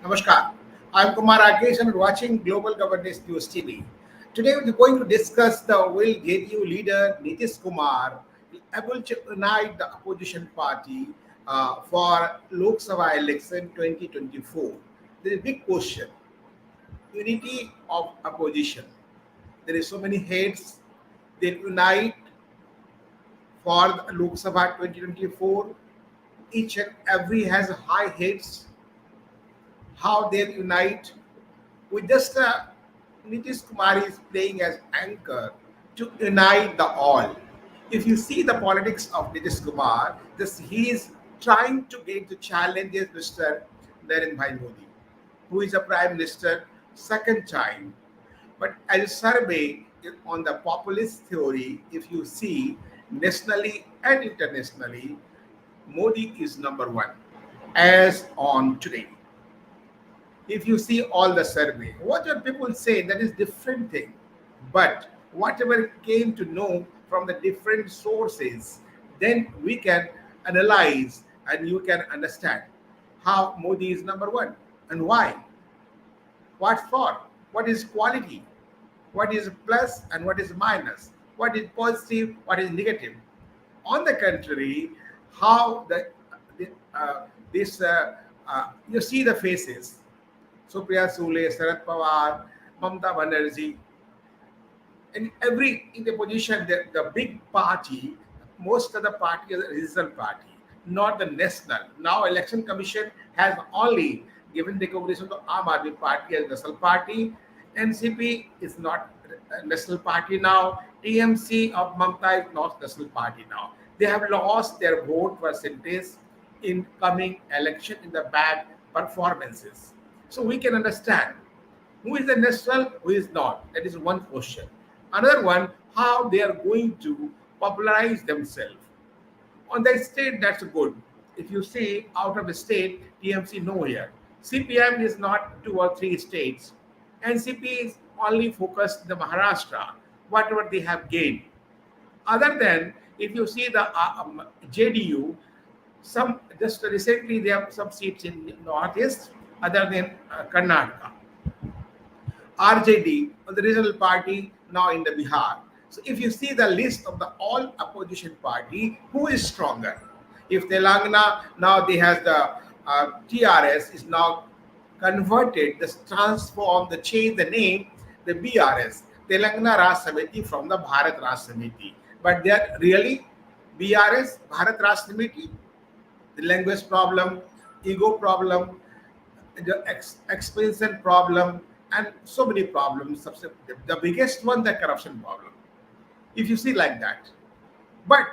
Namaskar. I'm Kumar Rakesh and watching Global Governance News TV. Today we're going to discuss the will JDU leader Nitish Kumar able to unite the opposition party for Lok Sabha election 2024. There is a big question: unity of opposition. There is so many heads. They unite for the Lok Sabha 2024. Each and every has high heads. How they unite with just Nitish Kumar is playing as anchor to unite the all. If you see the politics of Nitish Kumar, this he is trying to get the challenges Mr. Narendra Bhai Modi, who is a prime minister second time. But as a survey on the populist theory, if you see nationally and internationally, Modi is number one as on today. If you see all the survey, what your people say that is different thing. But whatever came to know from the different sources, then we can analyze and you can understand how Modi is number one and why. What for? What is quality? What is plus and what is minus? What is positive? What is negative? On the contrary, how the this you see the faces. Supriya Sule, Sarath Pawar, Mamta Banerjee, in the position the big party, most of the party is a regional party, not the national. Now election commission has only given recognition to Aam Aadmi Party as national party. NCP is not a national party now. TMC of Mamta is not national party now. They have lost their vote percentage in coming election in the bad performances. So we can understand who is the national, who is not. That is one question. Another one, how they are going to popularize themselves. On the state, that's good. If you see out of the state, TMC no here. CPM is not two or three states. NCP is only focused in the Maharashtra, whatever they have gained. Other than if you see the JDU, some just recently they have some seats in northeast, other than Karnataka. RJD, the regional party now in the Bihar. So if you see the list of the all opposition party, who is stronger? If Telangana now they has the TRS is now converted, the transform, the change the name, the BRS, Telangana Rashtra Samiti from the Bharat Rashtra Samiti. But they are really BRS, Bharat Rashtra Samiti, the language problem, ego problem, the expansion problem, and so many problems. The biggest one, the corruption problem. If you see like that, but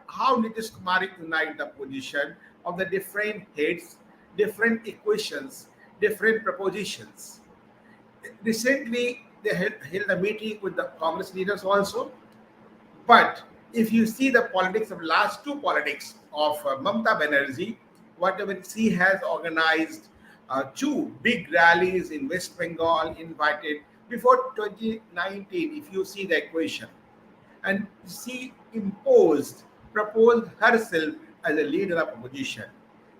how Nitish Kumar unite the position of the different heads, different equations, different propositions. Recently, they held a meeting with the Congress leaders also. But if you see the politics of last two politics of Mamta Banerjee, whatever she has organized two big rallies in West Bengal, invited before 2019, if you see the equation, and she proposed herself as a leader of opposition.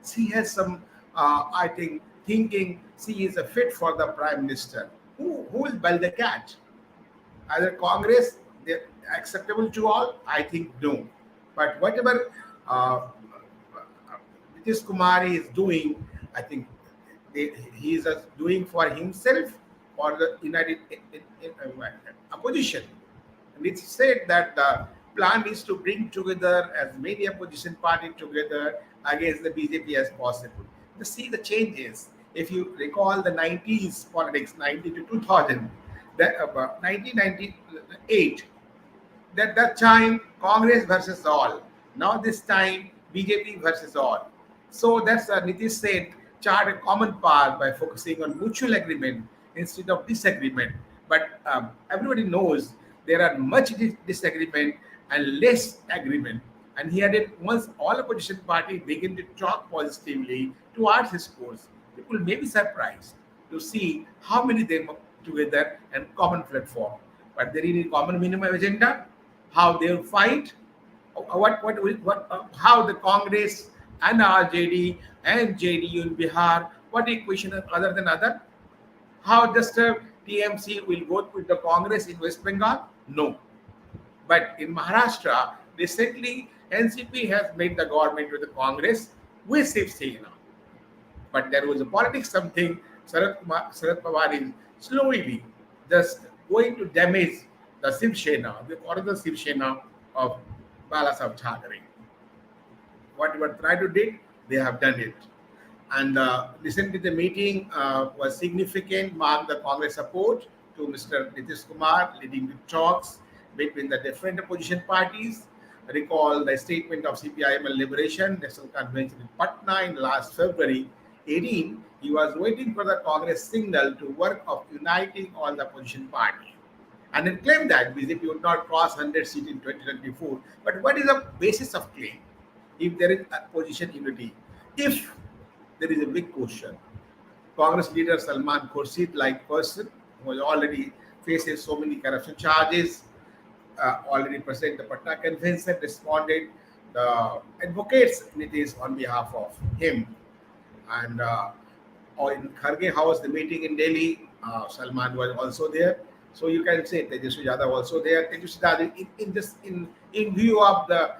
She has some, I think, thinking she is a fit for the prime minister. Who will buy the cat? Either Congress, they're acceptable to all? I think no. But whatever Nitish Kumar is doing, I think he is doing for himself or the United opposition. And it's said that the plan is to bring together as many opposition parties together against the BJP as possible. To see the changes. If you recall the 90s politics, 90 to 2000, that 1998, that time Congress versus all. Now this time BJP versus all. So that's Nitish said chart a common path by focusing on mutual agreement instead of disagreement. But everybody knows there are much disagreement and less agreement. And he added once all opposition parties begin to talk positively towards his course, people may be surprised to see how many they come together and common platform. But there is a common minimum agenda, how they will fight, how the Congress and RJD and JDU in Bihar. What equation other than other? How just TMC will go with the Congress in West Bengal? No. But in Maharashtra, recently NCP has made the government with the Congress with Shiv Sena. But there was a politics something. Sharad Pawar is slowly just going to damage the Shiv Sena, the original Shiv Sena of Balasaheb Thackeray. Whatever try to did, they have done it. And recently, the meeting was significant, marked the Congress support to Mr. Nitish Kumar, leading the talks between the different opposition parties. Recall the statement of CPIML Liberation National Convention in Patna in last February 18. He was waiting for the Congress signal to work of uniting all the opposition parties. And then claimed that BJP would not cross 100 seats in 2024. But what is the basis of claim if there is opposition unity? If there is a big question. Congress leader Salman Khurshid, like person who has already faces so many corruption charges, already President the Patna Convention responded. The advocates Nitish on behalf of him, and or in Kharge House, the meeting in Delhi, Salman was also there. So you can say Tejasvi Yadav also there. Tejasvi Yadav in view of the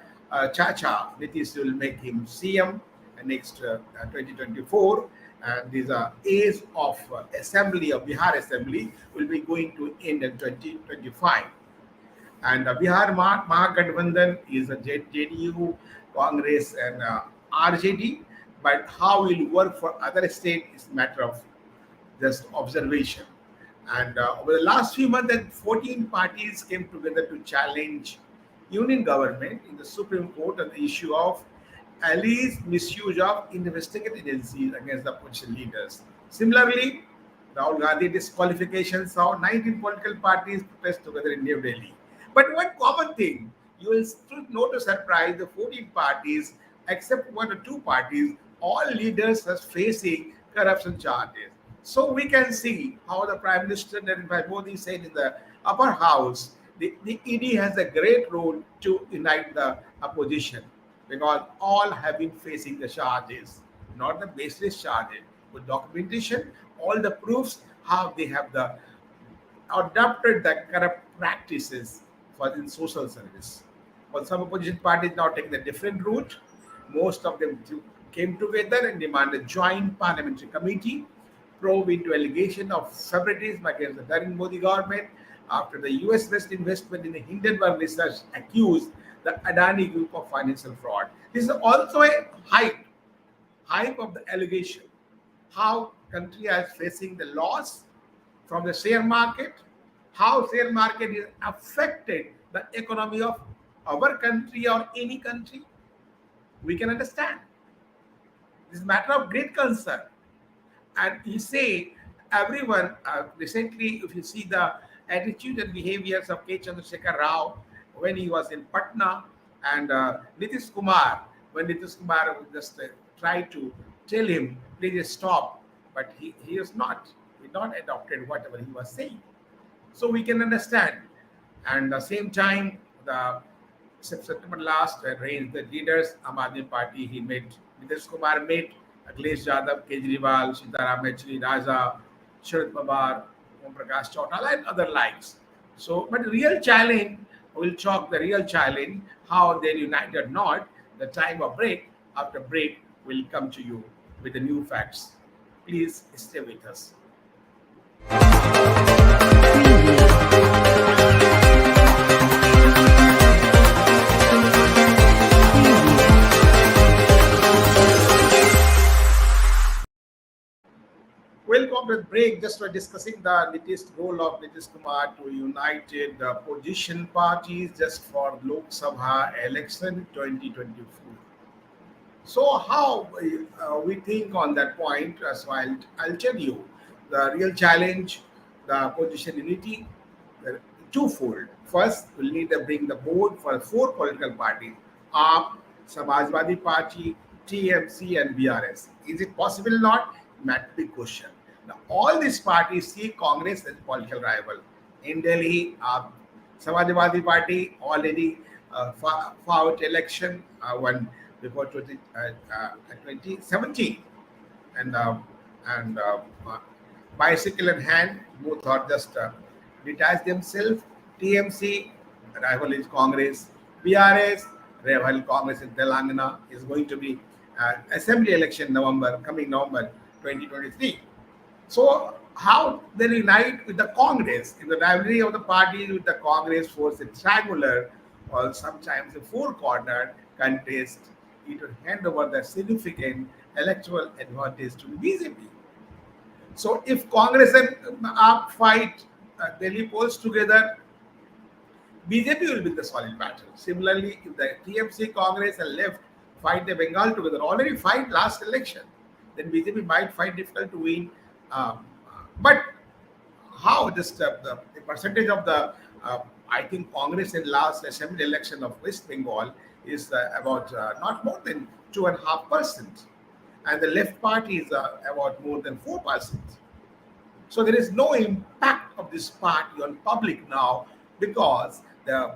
Chacha, Nitish will make him CM next 2024, and these are age of assembly of Bihar assembly will be going to end in 2025. And Bihar Mahagathbandhan is a JDU, Congress, and RJD. But how will work for other states is matter of just observation. And over the last few months, that 14 parties came together to challenge union government in the Supreme Court on the issue of alleged misuse of investigative agencies against the opposition leaders. Similarly, Rahul Gandhi disqualification saw 19 political parties protest together in New Delhi. But one common thing, you will still know to surprise the 14 parties, except one or two parties, all leaders are facing corruption charges. So we can see how the Prime Minister Narendra Modi said in the upper house, the ED has a great role to unite the opposition because all have been facing the charges, not the baseless charges, with documentation, all the proofs how they have the adopted the corrupt practices for in social service. But some opposition parties now taking a different route. Most of them came together and demanded joint parliamentary committee probe into allegation of favoritism against the Narendra Modi government after the US-based investment in the Hindenburg Research accused the Adani Group of financial fraud. This is also a hype of the allegation. How country is facing the loss from the share market, how share market is affected the economy of our country or any country, we can understand. This is a matter of great concern. And you say everyone recently, if you see the attitude and behaviors of K. Chandrasekhar Rao when he was in Patna and Nitish Kumar, when Nitish Kumar would just try to tell him, please stop, but he is not. He not adopted whatever he was saying. So we can understand. And the same time, the September last, raised the leaders, Aam Aadmi Party, he made, Nitish Kumar made Akhilesh Yadav, Kejriwal, Sitaram Yechury, Raja, Sharad Pawar, Om Prakash Chautala, and other likes. So, but real challenge, will chalk the real challenge, how they unite or not, the time of break, after break, will come to you with the new facts. Please stay with us. Welcome to the break. Just we're discussing the latest role of Nitish Kumar to united opposition parties just for Lok Sabha election 2024. So how we think on that point? So I'll tell you the real challenge, the opposition unity, twofold. First, we'll need to bring the board for four political parties: AAP, Samajwadi Party, TMC, and BRS. Is it possible or not? Not big question. Now, all these parties see Congress as political rival. In Delhi, Samajwadi Party already fought election when before 2017, and and bicycle in hand, both are just detach themselves. TMC, rival is Congress. BRS, rival Congress in Telangana, is going to be assembly election coming November 2023. So how they unite with the Congress in the rivalry of the parties with the Congress force a triangular or sometimes a four-cornered contest. It will hand over the significant electoral advantage to the BJP. So if Congress and AAP fight Delhi polls together, BJP will be the solid battle. Similarly, if the TMC, Congress, and left fight the Bengal together, already fight last election, then BJP might find difficult to win. But how just the percentage of the I think Congress in last assembly election of West Bengal is about not more than 2.5%, and the left party is about more than 4%. So there is no impact of this party on public now because the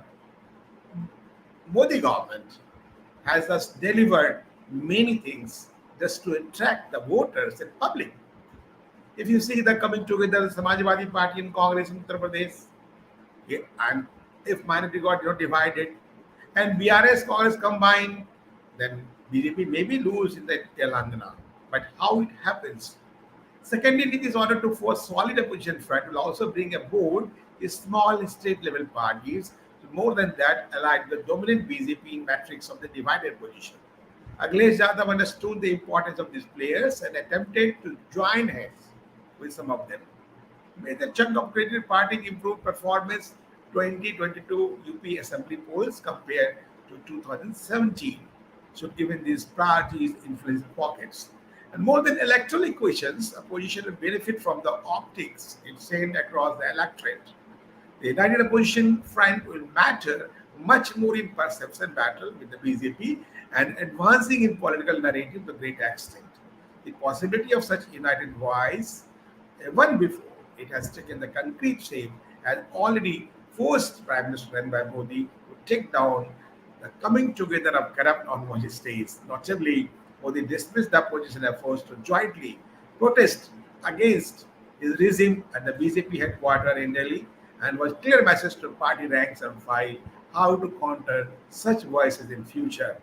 Modi government has just delivered many things just to attract the voters and public. If you see the coming together, the Samajwadi Party and Congress in Uttar Pradesh, yeah, and if minority got divided, and BRS Congress combined, then BJP maybe lose in the Telangana. But how it happens? Secondly, it is order to force solid opposition front will also bring aboard is small state level parties. More than that, allied with dominant BJP in matrix of the divided position. Akhilesh Yadav understood the importance of these players and attempted to join hands with some of them. Major chunk of credit party improved performance 2022 UP assembly polls compared to 2017. So given these parties influence pockets. And more than electoral equations, opposition will benefit from the optics it sent across the electorate. The united opposition front will matter much more in perception battle with the BJP and advancing in political narrative to a great extent. The possibility of such united voice, even before it has taken the concrete shape, has already forced Prime Minister Narendra Modi to take down the coming together of corrupt on one states. Notably, Modi dismissed the opposition efforts to jointly protest against his regime at the BJP headquarters in Delhi and was clear message to party ranks and file how to counter such voices in future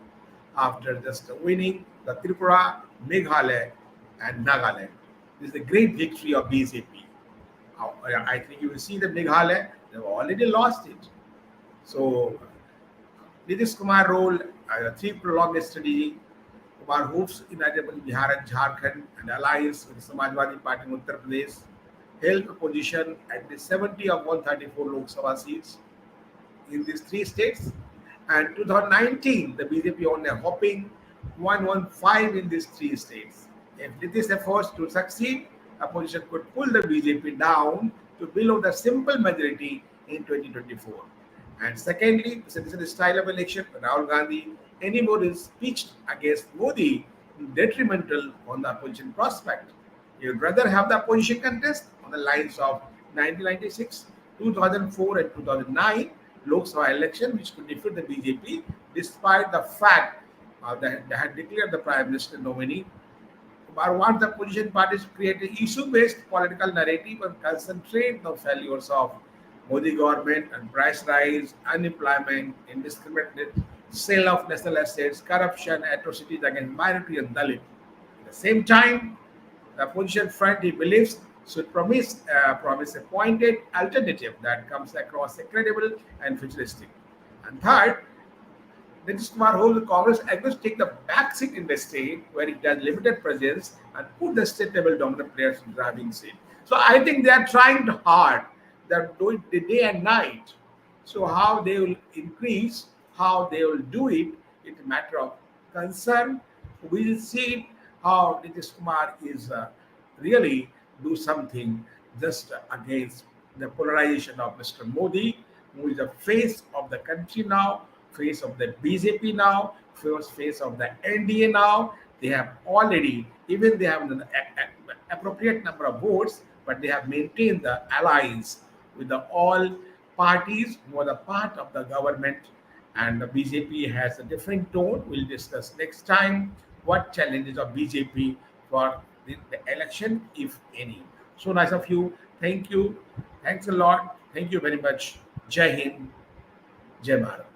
after just winning the Tripura, Meghalaya and Nagaland. This is a great victory of BJP. I think you will see the Meghalaya, they've already lost it. So Nitish Kumar role three prolonged strategy. Kumar hopes united with Bihar and Jharkhand and alliance with the Samajwadi Party in Uttar Pradesh held a position at the 70 of 134 Lok Sabha seats in these three states. And 2019, the BJP won a whopping 115 in these three states. If Nitish efforts to succeed, opposition could pull the BJP down to below the simple majority in 2024. And secondly, this is the style of election. Rahul Gandhi anymore is pitched against Modi detrimental on the opposition prospect. He would rather have the opposition contest on the lines of 1996, 2004, and 2009 Lok Sabha election, which could defeat the BJP, despite the fact that they had declared the Prime Minister nominee. Kumar wants the opposition parties to create an issue-based political narrative and concentrate the failures of Modi government and price rise, unemployment, indiscriminate sale of national assets, corruption, atrocities against minority and Dalit. At the same time, the opposition front, he believes, should promise a pointed alternative that comes across as credible and futuristic. And third, Nitish Kumar holds the Congress agrees to take the back seat in the state where it has limited presence and put the state level dominant players in driving seat. So I think they are trying hard. They're doing the day and night. So how they will increase, how they will do it, it's a matter of concern. We will see how Nitish Kumar is really do something just against the polarization of Mr. Modi, who is the face of the country now, face of the BJP now, face of the NDA now. They have already, even they have an appropriate number of votes, but they have maintained the alliance with the all parties who are the part of the government and the BJP has a different tone. We'll discuss next time what challenges of BJP for the election, if any. So nice of you. Thank you. Thanks a lot. Thank you very much. Jai Hind. Jai Bharat.